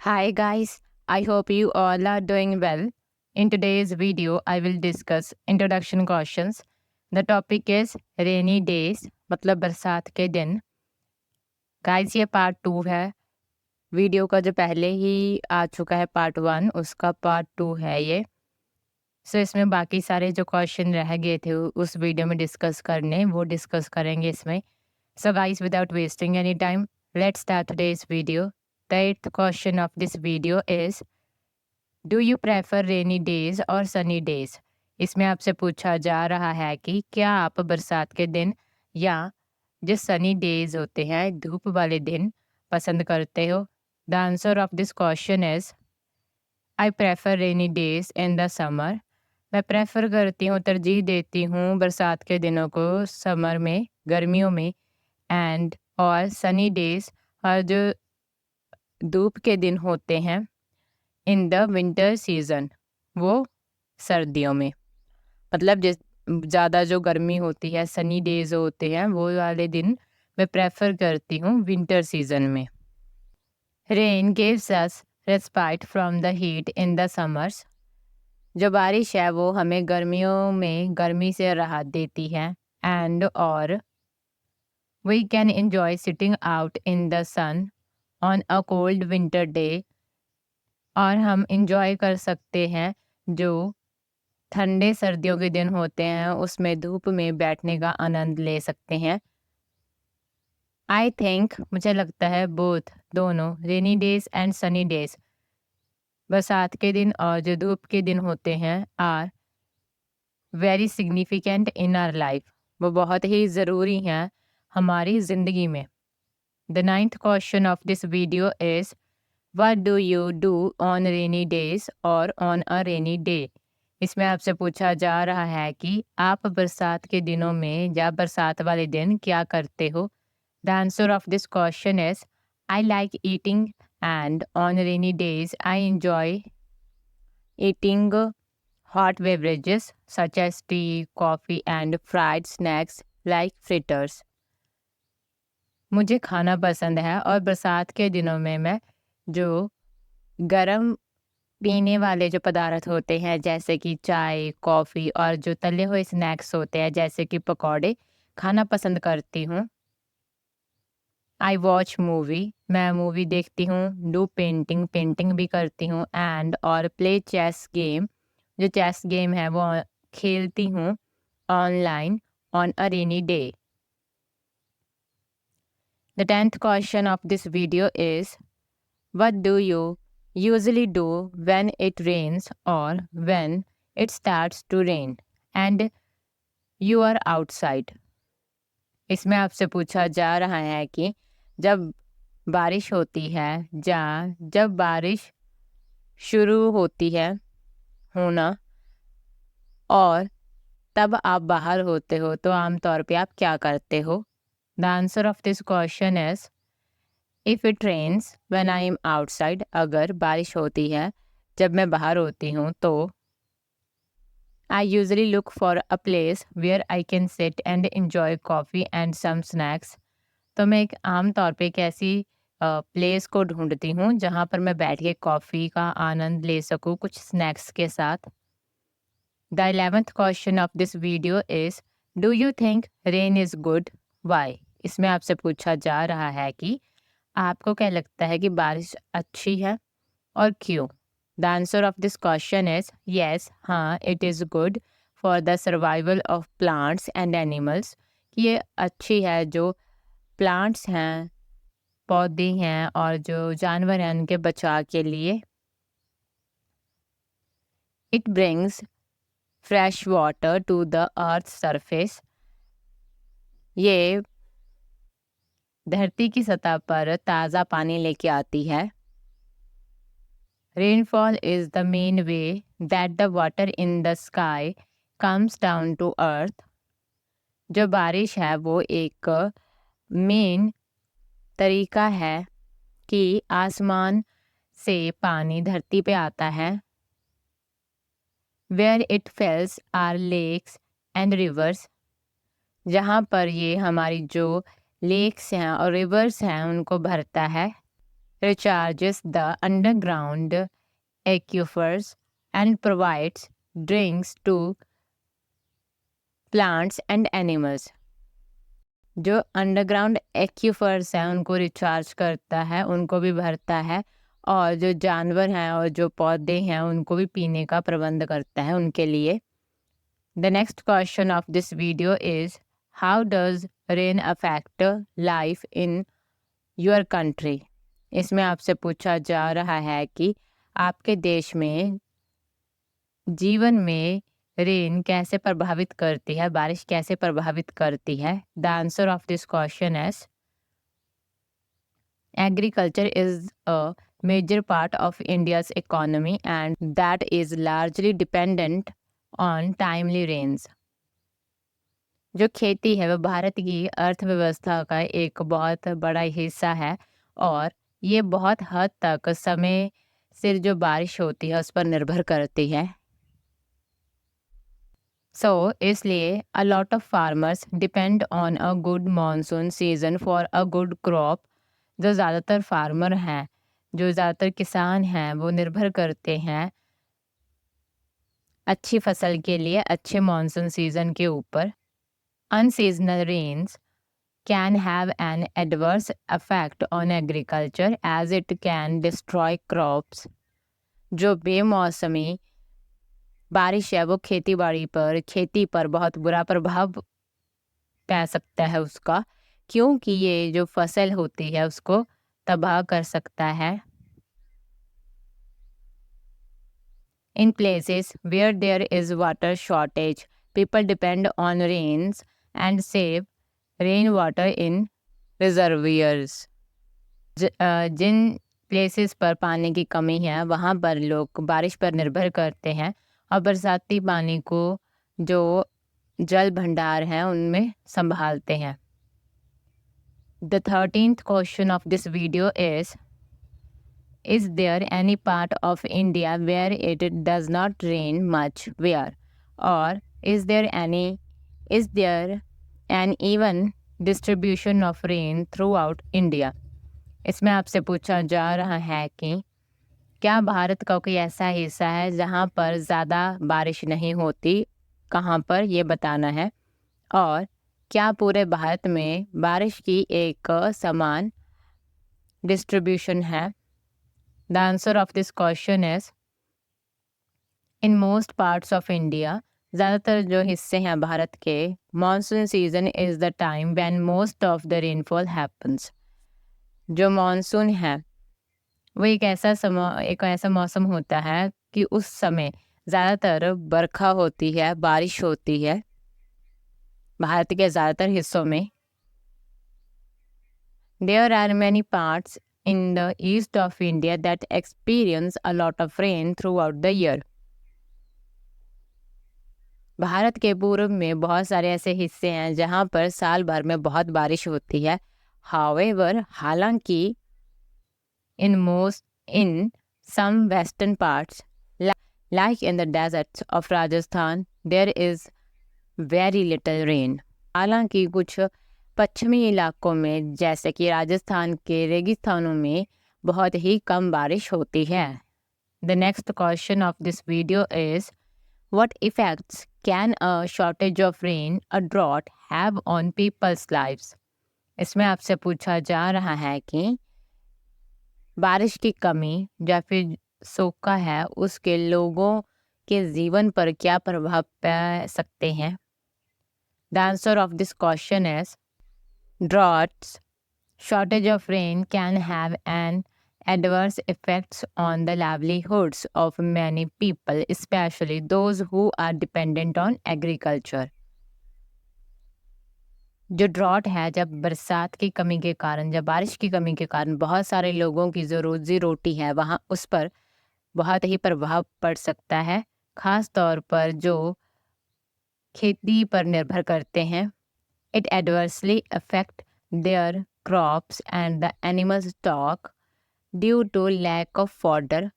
Hi guys, I hope you all are doing well. In today's video, I will discuss introduction questions. The topic is rainy days, मतलब बरसात के दिन. Guys, ये part 2 है. Video का जो पहले ही आ चुका है पार्ट 1, उसका पार्ट 2 है ये. सो इसमें बाकी सारे जो क्वेश्चन रह गए थे उस वीडियो में डिस्कस करने, वो डिस्कस करेंगे इसमें. So guys, without wasting any time, let's start today's video. The eighth question of this video is, do you prefer rainy days और सनी डेज? इसमें आपसे पूछा जा रहा है कि क्या आप बरसात के दिन या जो सनी डेज होते हैं, धूप वाले दिन पसंद करते हो? The answer of this question is I prefer rainy days in the summer. मैं प्रेफर करती हूँ, तरजीह देती हूँ बरसात के दिनों को समर में, गर्मियों में. एंड और सनी डेज और जो धूप के दिन होते हैं इन द विंटर सीजन, वो सर्दियों में. मतलब जिस ज़्यादा जो गर्मी होती है, सनी डेज होते हैं, वो वाले दिन मैं प्रेफर करती हूँ विंटर सीजन में. Rain gives us respite from the heat in the summers. जो बारिश है वो हमें गर्मियों में गर्मी से राहत देती है. एंड और we can enjoy sitting out in the sun on a cold winter day. और हम इंजॉय कर सकते हैं जो ठंडे सर्दियों के दिन होते हैं, उसमें धूप में बैठने का आनंद ले सकते हैं. आई थिंक, मुझे लगता है, बोथ, दोनों, rainy days and Sunny days, बरसात के दिन और जो धूप के दिन होते हैं, are very significant in our life. वो बहुत ही ज़रूरी हैं हमारी ज़िंदगी में. The ninth question of this video is, What do you do on rainy days और on a rainy day? इसमें आपसे पूछा जा रहा है कि आप बरसात के दिनों में या बरसात वाले दिन क्या करते हो? The answer of this question is, I like eating and on rainy days I enjoy eating hot beverages such as tea, coffee and fried snacks like fritters. मुझे खाना पसंद है और बरसात के दिनों में मैं जो गरम पीने वाले जो पदार्थ होते हैं, जैसे कि चाय, कॉफ़ी और जो तले हुए स्नैक्स होते हैं जैसे कि पकौड़े, खाना पसंद करती हूँ. आई वॉच मूवी, मैं मूवी देखती हूँ. डू पेंटिंग भी करती हूँ. एंड और प्ले चेस गेम, जो चेस गेम है वो खेलती हूँ online on a rainy day. The 10th question of this video is, What do you usually do when it rains or when it starts to rain and you are outside? इसमें आपसे पूछा जा रहा है कि जब बारिश होती है या जब बारिश शुरू होती है होना और तब आप बाहर होते हो, तो आमतौर पे आप क्या करते हो? The answer of this question is, if it rains when I am outside. अगर बारिश होती है जब मैं बाहर होती हूँ तो I usually look for a place where I can sit and enjoy coffee and some snacks. तो मैं एक आम तौर पे एक ऐसी प्लेस को ढूंढती हूँ जहाँ पर मैं बैठ के कॉफ़ी का आनंद ले सकूँ कुछ स्नैक्स के साथ. The 11th question of this video is, do you think rain is good? Why? इसमें आपसे पूछा जा रहा है कि आपको क्या लगता है कि बारिश अच्छी है और क्यों? The answer of this question is yes, हाँ, it is good for the survival of plants and animals. ये अच्छी है जो प्लांट्स हैं, पौधे हैं और जो जानवर हैं उनके बचाव के लिए. It brings fresh water to the earth surface. ये धरती की सतह पर ताज़ा पानी लेके आती है. Rainfall is the main way that the water in the sky comes down to earth. जो बारिश है वो एक मेन तरीका है कि आसमान से पानी धरती पे आता है. Where it fills our lakes and rivers. जहाँ पर ये हमारी जो लेक्स हैं और रिवर्स हैं उनको भरता है. recharges the underground aquifers and provides drinks to plants and animals. जो अंडरग्राउंड एक्यूफर्स हैं उनको रिचार्ज करता है, उनको भी भरता है, और जो जानवर हैं और जो पौधे हैं उनको भी पीने का प्रबंध करता है उनके लिए. The next question of this video is, how does rain affect life in your country? इसमें आपसे पूछा जा रहा है कि आपके देश में जीवन में रेन कैसे प्रभावित करती है, बारिश कैसे प्रभावित करती है. The answer of this question is, agriculture is a major part of India's economy and that is largely dependent on timely rains. जो खेती है वह भारत की अर्थव्यवस्था का एक बहुत बड़ा हिस्सा है और ये बहुत हद तक समय सिर जो बारिश होती है उस पर निर्भर करती है. So, इसलिए a lot of farmers depend on a good monsoon season for a good crop. जो ज़्यादातर फार्मर हैं, जो ज़्यादातर किसान हैं, वो निर्भर करते हैं अच्छी फसल के लिए अच्छे मॉनसून सीजन के ऊपर. Unseasonal rains can have an adverse effect on agriculture as it can destroy crops. जो बेमौसमी बारिश है वो खेती पर बहुत बुरा प्रभाव पै सकता है उसका, क्योंकि ये जो फसल होती है उसको तबाह कर सकता है. In places where there is water shortage, people depend on rains and save rainwater in reservoirs. जिन प्लेसेस पर पानी की कमी है वहाँ पर लोग बारिश पर निर्भर करते हैं और बरसाती पानी को जो जल भंडार हैं उनमें संभालते हैं. The 13th question of this video is there any part of India where it does not rain much? Where? Or is there an even distribution of rain throughout India? इसमें आपसे पूछा जा रहा है कि क्या भारत का कोई ऐसा हिस्सा है जहाँ पर ज़्यादा बारिश नहीं होती, कहाँ पर, ये बताना है. और क्या पूरे भारत में बारिश की एक समान डिस्ट्रीब्यूशन है. The answer of this question is, in most parts of India, ज़्यादातर जो हिस्से हैं भारत के, monsoon season is the time when most of the rainfall happens. जो मानसून है वो एक ऐसा मौसम होता है कि उस समय ज़्यादातर बरखा होती है, बारिश होती है भारत के ज़्यादातर हिस्सों में. There are many parts in the east of India that experience a lot of rain throughout the year. Bharat के पूर्व में बहुत सारे ऐसे हिस्से हैं जहाँ पर साल भर में बहुत बारिश होती है. However, हालांकि in some western parts, like in the deserts of Rajasthan, there is very little rain. हालांकि कुछ पश्चिमी इलाकों में जैसे कि राजस्थान के रेगिस्तानों में बहुत ही कम बारिश होती है. The next question of this video is, what effects can a shortage of rain, a drought, have on people's lives? इसमें आपसे पूछा जा रहा है कि बारिश की कमी या फिर सूखा है उसके लोगों के जीवन पर क्या प्रभाव पड़ सकते हैं. The answer of this question is, droughts, shortage of rain can have an adverse effects on the livelihoods of many people, especially those who are dependent on agriculture. जो ड्रॉट है, जब बरसात की कमी के कारण, जब बारिश की कमी के कारण बहुत सारे लोगों की जो रोजी रोटी है वहाँ उस पर बहुत ही प्रभाव पड़ सकता है, ख़ास तौर पर जो खेती पर निर्भर करते हैं. It adversely affect their crops and the animal stock due to lack of fodder.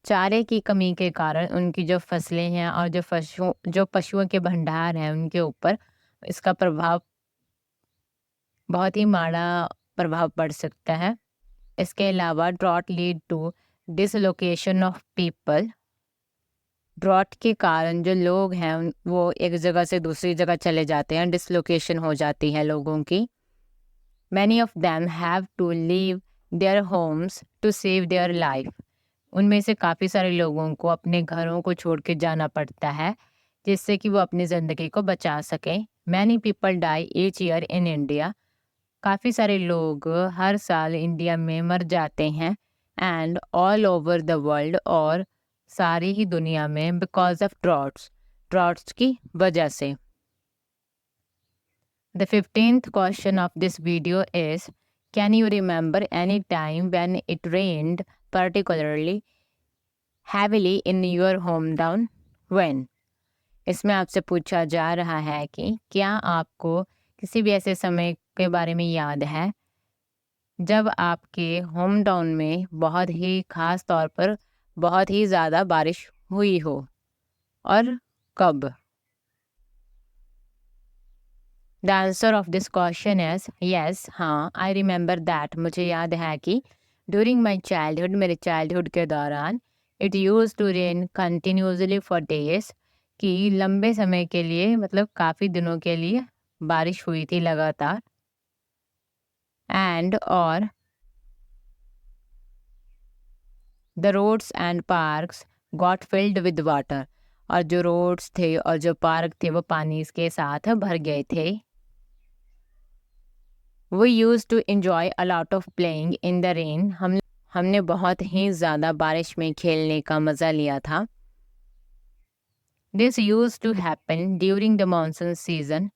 चारे की कमी के कारण उनकी जो फसलें हैं और जो पशुओं के भंडार हैं उनके ऊपर इसका प्रभाव बहुत ही माड़ा प्रभाव पड़ सकता है. इसके अलावा drought lead to dislocation of people. Drought के कारण जो लोग हैं वो एक जगह से दूसरी जगह चले जाते हैं, डिसलोकेशन हो जाती है लोगों की। Many of them have to leave their homes to save their life. उनमें से काफ़ी सारे लोगों को अपने घरों को छोड़ के जाना पड़ता है जिससे कि वो अपनी ज़िंदगी को बचा सकें। Many people die each year in India. काफ़ी सारे लोग हर साल इंडिया में मर जाते हैं। And all over the world, और सारी ही दुनिया में, बिकॉज ऑफ ड्रॉट्स की वजह से। The 15th question of this video is, can you remember any time when it rained particularly heavily in your hometown? When? इसमें आपसे पूछा जा रहा है कि क्या आपको किसी भी ऐसे समय के बारे में याद है जब आपके होम टाउन में बहुत ही खास तौर पर बहुत ही ज़्यादा बारिश हुई हो, और कब? The answer of this question is yes, हाँ। आई रिमेंबर दैट, मुझे याद है कि ड्यूरिंग माई चाइल्डहुड, मेरे चाइल्डहुड के दौरान, it use to rain continuously for days, कि लंबे समय के लिए, मतलब काफ़ी दिनों के लिए बारिश हुई थी लगातार। एंड और the roads and parks got filled with water, और जो रोड्स थे और जो पार्क थे वो पानी के साथ भर गए थे। We use to enjoy a lot of playing in the rain, हमने बहुत ही ज़्यादा बारिश में खेलने का मज़ा लिया था। This use to happen during the monsoon season,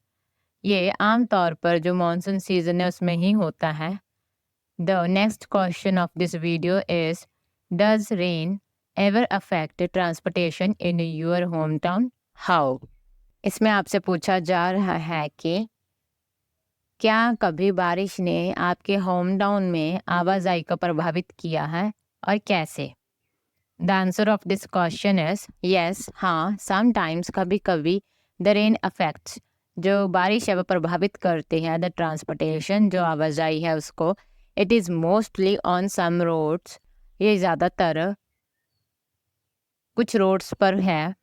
ये आमतौर पर जो मानसून सीजन है उसमें ही होता है। The next question of this video is, does rain ever affect transportation in your home town? How? इसमें आपसे पूछा जा रहा है कि क्या कभी बारिश ने आपके होम टाउन में आवाजाही को प्रभावित किया है, और कैसे? The answer of this question is yes, हाँ। समटाइम्स, कभी कभी, द रेन अफेक्ट्स, जो बारिश है वो प्रभावित करते हैं द ट्रांसपोर्टेशन, जो आवाजाही है उसको। It is mostly on some roads, ये ज़्यादातर कुछ रोड्स पर है।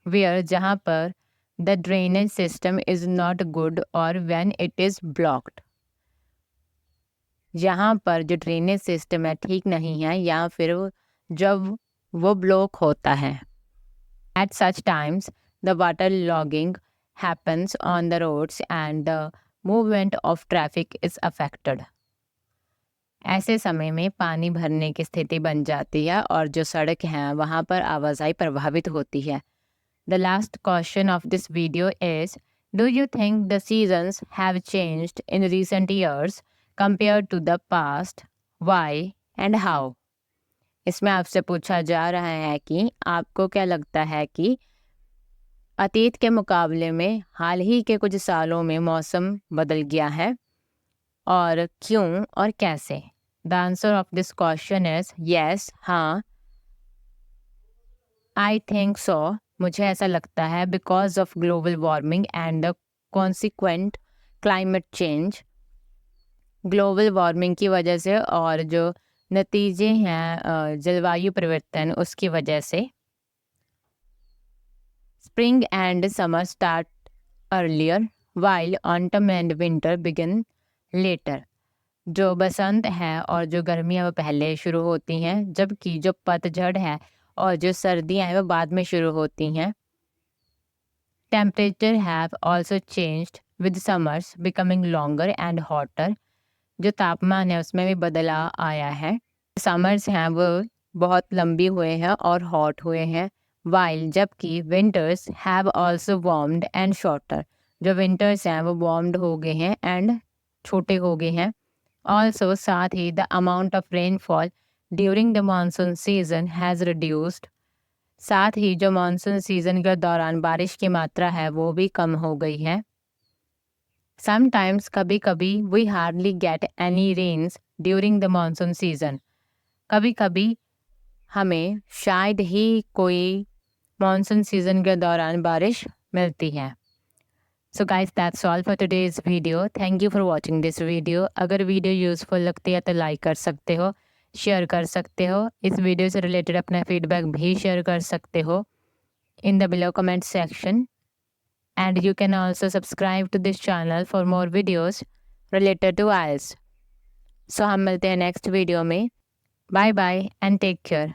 वेयर, जहाँ पर the drainage system is not good, और व्हेन इट इज़ ब्लॉक्ड, जहाँ पर जो ड्रेनेज सिस्टम है ठीक नहीं है, या फिर जब वो ब्लॉक होता है। At such times the water logging happens on the roads and the movement of traffic is affected. ऐसे समय में पानी भरने की स्थिति बन जाती है और जो सड़क है वहाँ पर आवाजाही प्रभावित होती है। The last question of this video is, do you think the seasons have changed in recent years compare to the past? Why and how? इसमें आपसे पूछा जा रहा है कि आपको क्या लगता है कि अतीत के मुकाबले में हाल ही के कुछ सालों में मौसम बदल गया है, और क्यों और कैसे? The answer of this question is yes, हाँ। आई थिंक सो, मुझे ऐसा लगता है, because of global warming and the consequent climate change. Global warming की वजह से और जो नतीजे हैं जलवायु परिवर्तन, उसकी वजह से। Spring and summer start earlier while autumn and winter begin later. जो बसंत है और जो गर्मियाँ वो पहले शुरू होती हैं, जबकि जो पतझड़ है और जो सर्दियाँ हैं वो बाद में शुरू होती हैं। Temperature have also changed with summers becoming longer and hotter. जो तापमान है उसमें भी बदलाव आया है। समर्स हैं वो बहुत लंबी हुए हैं और हॉट हुए हैं। वाइल, जबकि winters have also warmed and shorter. जो विंटर्स हैं वो वार्म्ड हो गए हैं एंड छोटे हो गए हैं। ऑल्सो, साथ ही, the amount of rainfall during the monsoon season has reduced. साथ ही जो मानसून सीजन के दौरान बारिश की मात्रा है वो भी कम हो गई है। समटाइम्स, कभी कभी, we hardly get any rains during the monsoon season. कभी कभी हमें शायद ही कोई मानसून सीजन के दौरान बारिश मिलती है। So guys, that's all for today's video. Thank you for watching this video. अगर वीडियो यूज़फुल लगती है तो लाइक कर सकते हो, शेयर कर सकते हो। इस वीडियो से रिलेटेड अपना फीडबैक भी शेयर कर सकते हो in the below comment section. And you can also subscribe to this channel for more videos related to IELTS। So हम मिलते हैं नेक्स्ट वीडियो में। Bye bye and take care.